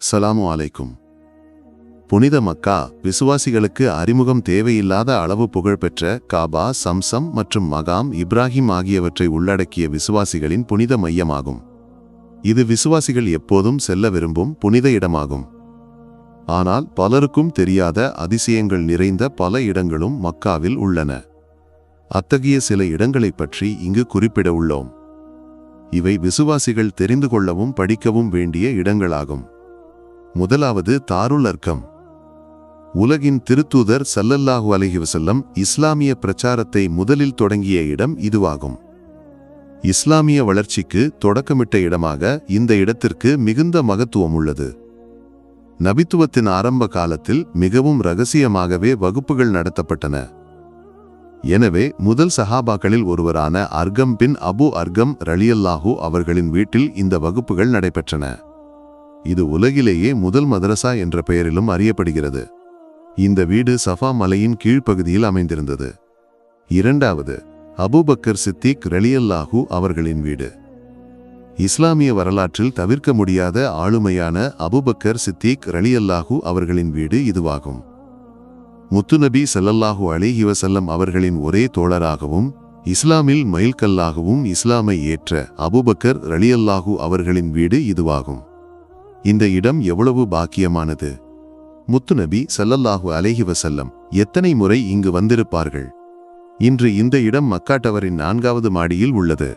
ஸலாமு அலைக்கும். புனித மக்கா விசுவாசிகளுக்கு அறிமுகம் தேவையில்லாத அளவு புகழ்பெற்ற காபா, சம்சம் மற்றும் மகாம் இப்ராஹிம் ஆகியவற்றை உள்ளடக்கிய விசுவாசிகளின் புனித மையமாகும். இது விசுவாசிகள் எப்போதும் செல்ல விரும்பும் புனித இடமாகும். ஆனால் பலருக்கும் தெரியாத அதிசயங்கள் நிறைந்த பல இடங்களும் மக்காவில் உள்ளன. அத்தகைய சில இடங்களைப் பற்றி இங்கு குறிப்பிட உள்ளோம். இவை விசுவாசிகள் தெரிந்து கொள்ளவும் படிக்கவும் வேண்டிய இடங்களாகும். முதலாவது தாருல் அர்கம். உலகின் திருத்தூதர் ஸல்லல்லாஹு அலைஹி வஸல்லம் இஸ்லாமிய பிரச்சாரத்தை முதலில் தொடங்கிய இடம் இதுவாகும். இஸ்லாமிய வளர்ச்சிக்கு தொடக்கமிட்ட இடமாக இந்த இடத்திற்கு மிகுந்த மகத்துவம் உள்ளது. நபித்துவத்தின் ஆரம்ப காலத்தில் மிகவும் இரகசியமாகவே வகுப்புகள் நடத்தப்பட்டன. எனவே முதல் சஹாபாக்களில் ஒருவரான அர்கம் பின் அபு அர்கம் ரலியல்லாஹு அவர்களின் வீட்டில் இந்த வகுப்புகள் நடைபெற்றன. இது உலகிலேயே முதல் மதரசா என்ற பெயரிலும் அறியப்படுகிறது. இந்த வீடு சஃபா மலையின் கீழ்ப்பகுதியில் அமைந்திருந்தது. இரண்டாவது, அபூபக்கர் சித்திக் ரலியல்லாஹு அவர்களின் வீடு. இஸ்லாமிய வரலாற்றில் தவிர்க்க முடியாத ஆளுமையான அபூபக்கர் சித்திக் ரலியல்லாஹு அவர்களின் வீடு இதுவாகும். முத்துநபி ஸல்லல்லாஹு அலைஹி வஸல்லம் அவர்களின் ஒரே தோழராகவும் இஸ்லாமில் மைல்கல்லாகவும் இஸ்லாமை ஏற்ற அபூபக்கர் ரலியல்லாஹு அவர்களின் வீடு இதுவாகும். இந்த இடம் எவ்வளவு பாக்கியமானது! முத்துநபி ஸல்லல்லாஹு அலைஹி வஸல்லம் எத்தனை முறை இங்கு வந்திருப்பார்கள்! இன்று இந்த இடம் மக்கா டவரின் 4வது மாடியில் உள்ளது.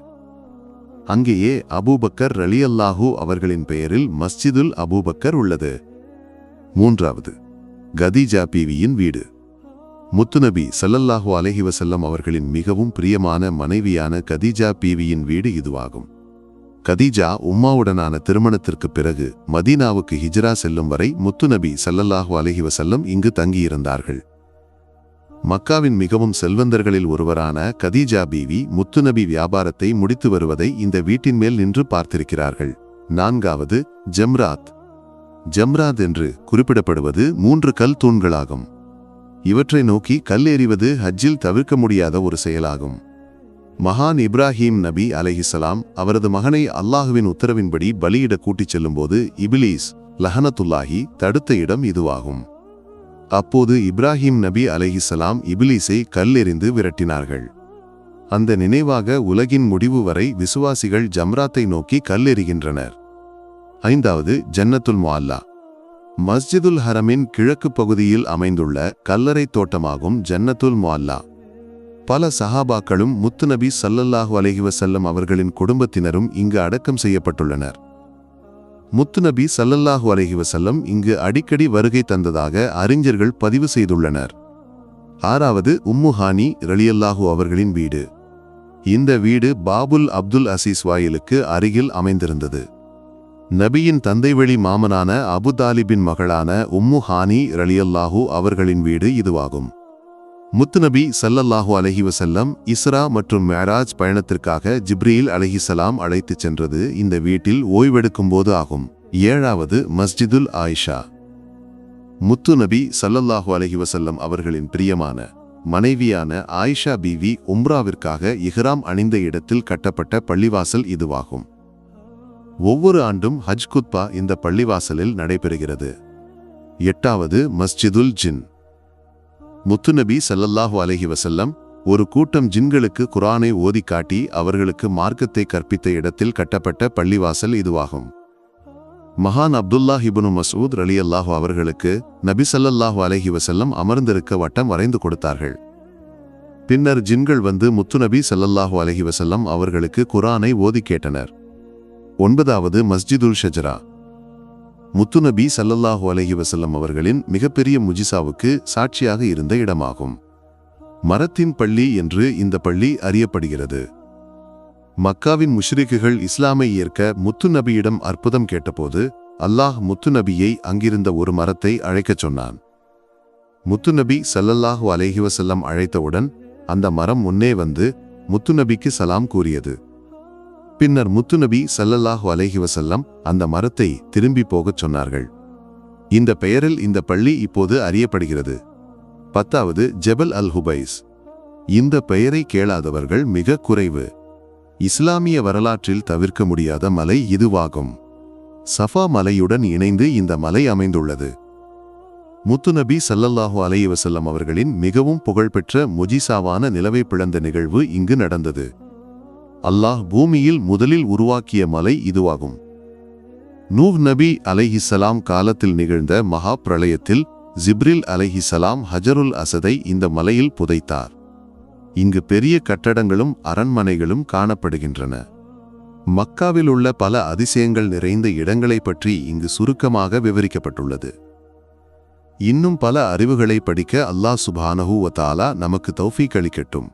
அங்கேயே அபூபக்கர் ரலியல்லாஹு அவர்களின் பெயரில் மஸ்ஜிதுல் அபூபக்கர் உள்ளது. மூன்றாவது, கதீஜா பீவியின் வீடு. முத்துநபி ஸல்லல்லாஹு அலைஹி வஸல்லம் அவர்களின் மிகவும் பிரியமான மனைவியான கதீஜா பீவியின் வீடு இதுவாகும். கதீஜா உம்மாவுடனான திருமணத்திற்கு பிறகு மதீனாவுக்கு ஹிஜ்ரா செல்லும் வரை முத்துநபி ஸல்லல்லாஹு அலைஹி வஸல்லம் இங்கு தங்கியிருந்தார்கள். மக்காவின் மிகவும் செல்வந்தர்களில் ஒருவரான கதீஜா பீவி முத்துநபி வியாபாரத்தை முடித்து வருவதை இந்த வீட்டின் மேல் நின்று பார்த்திருக்கிறார்கள். நான்காவது, ஜம்ராத். ஜம்ராத் என்று குறிப்பிடப்படுவது 3 கல் தூண்களாகும். இவற்றை நோக்கி கல் எறிவது ஹஜ்ஜில் தவிர்க்க முடியாத ஒரு செயலாகும். மகான் இப்ராஹிம் நபி அலைஹிஸ்ஸலாம் அவரது மகனை அல்லாஹுவின் உத்தரவின்படி பலியிட கூட்டிச் செல்லும்போது இபிலீஸ் லஹனத்துல்லாஹி தடுத்த இடம் இதுவாகும். அப்போது இப்ராஹிம் நபி அலைஹிஸ்ஸலாம் இபிலீஸை கல்லெறிந்து விரட்டினார்கள். அந்த நினைவாக உலகின் முடிவு வரை விசுவாசிகள் ஜம்ராத்தை நோக்கி கல்லெறிகின்றனர். ஐந்தாவது, ஜன்னத்துல் முஅல்லா. மஸ்ஜிதுல் ஹரமின் கிழக்கு பகுதியில் அமைந்துள்ள கல்லறை தோட்டமாகும் ஜன்னத்துல் முஅல்லா. பல சஹாபாக்களும் முத்துநபி ஸல்லல்லாஹு அலைஹி வஸல்லம் அவர்களின் குடும்பத்தினரும் இங்கு அடக்கம் செய்யப்பட்டுள்ளனர். முத்துநபி ஸல்லல்லாஹு அலைஹி வஸல்லம் இங்கு அடிக்கடி வருகை தந்ததாக அறிஞர்கள் பதிவு செய்துள்ளனர். ஆறாவது, உம்மு ஹானி ரலியல்லாஹு அவர்களின் வீடு. இந்த வீடு பாபுல் அப்துல் அசீஸ் வாயிலுக்கு அருகில் அமைந்திருந்தது. நபியின் தந்தைவழி மாமனான அபு தாலிபின் மகளான உம்மு ஹானி ரலியல்லாஹு அவர்களின் வீடு இதுவாகும். முத்துநபி ஸல்லல்லாஹு அலைஹி வஸல்லம் இஸ்ரா மற்றும் மிஅராஜ் பயணத்திற்காக ஜிப்ரீல் அலைஹிஸ்ஸலாம் அழைத்துச் சென்றது இந்த வீட்டில் ஓய்வெடுக்கும் போது ஆகும். ஏழாவது, மஸ்ஜிதுல் ஆயிஷா. முத்துநபி ஸல்லல்லாஹு அலைஹி வஸல்லம் அவர்களின் பிரியமான மனைவியான ஆயிஷா பீவி உம்ராவிற்காக இஹ்ராம் அணிந்த இடத்தில் கட்டப்பட்ட பள்ளிவாசல் இதுவாகும். ஒவ்வொரு ஆண்டும் ஹஜ் குத்பா இந்த பள்ளிவாசலில் நடைபெறுகிறது. எட்டாவது, மஸ்ஜிதுல் ஜின். முத்துநபி ஸல்லல்லாஹு அலைஹி வஸல்லம் ஒரு கூட்டம் ஜின்களுக்கு குர்ஆனை ஓதி காட்டி அவர்களுக்கு மார்க்கத்தை கற்பித்த இடத்தில் கட்டப்பட்ட பள்ளிவாசல் இதுவாகும். மகான் அப்துல்லாஹ் இப்னு மஸ்ஊத் ரலியல்லாஹு அவர்களுக்கு நபி ஸல்லல்லாஹு அலைஹி வஸல்லம் அமர்ந்திருக்க வட்டம் வரைந்து கொடுத்தார்கள். பின்னர் ஜின்கள் வந்து முத்துநபி ஸல்லல்லாஹு அலைஹி வஸல்லம் அவர்களுக்கு குர்ஆனை ஓதி கேட்டனர். ஒன்பதாவது, மஸ்ஜிதுல் ஷஜரா. முத்துநபி ஸல்லல்லாஹு அலைஹி வஸல்லம் அவர்களின் மிகப்பெரிய முஜிசாவுக்கு சாட்சியாக இருந்த இடமாகும். மரத்தின் பள்ளி என்று இந்த பள்ளி அறியப்படுகிறது. மக்காவின் முஷ்ரிக்குகள் இஸ்லாமை ஏற்க முத்துநபியிடம் அற்புதம் கேட்டபோது அல்லாஹ் முத்துநபியை அங்கிருந்த ஒரு மரத்தை அழைக்கச் சொன்னான். முத்துநபி ஸல்லல்லாஹு அலைஹி வஸல்லம் அழைத்தவுடன் அந்த மரம் முன்னே வந்து முத்துநபிக்கு சலாம் கூறியது. பின்னர் முத்துநபி ஸல்லல்லாஹு அலைஹி வஸல்லம் அந்த மரத்தை திரும்பி போகச் சொன்னார்கள். இந்த பெயரில் இந்த பள்ளி இப்போது அறியப்படுகிறது. பத்தாவது, ஜபல் அல் ஹுபைஸ். இந்த பெயரை கேளாதவர்கள் மிக குறைவு. இஸ்லாமிய வரலாற்றில் தவிர்க்க முடியாத மலை இதுவாகும். சஃபா மலையுடன் இணைந்து இந்த மலை அமைந்துள்ளது. முத்துநபி ஸல்லல்லாஹு அலைஹி வஸல்லம் அவர்களின் மிகவும் புகழ்பெற்ற முஜிசாவான நிலவை பிளந்த நிகழ்வு இங்கு நடந்தது. அல்லாஹ் பூமியில் முதலில் உருவாக்கிய மலை இதுவாகும். நூஹ் நபி அலைஹிஸ்ஸலாம் காலத்தில் நிகழ்ந்த மகா பிரளயத்தில் ஜிப்ரில் அலைஹிஸ்ஸலாம் ஹஜருல் அஸதை இந்த மலையில் புதைத்தார். இங்கு பெரிய கட்டடங்களும் அரண்மனைகளும் காணப்படுகின்றன. மக்காவில் உள்ள பல அதிசயங்கள் நிறைந்த இடங்களைப் பற்றி இங்கு சுருக்கமாக விவரிக்கப்பட்டுள்ளது. இன்னும் பல அறிவுகளை படிக்க அல்லாஹ் சுப்ஹானஹு வ தஆலா நமக்கு தௌஃபீக் அளிக்கட்டும்.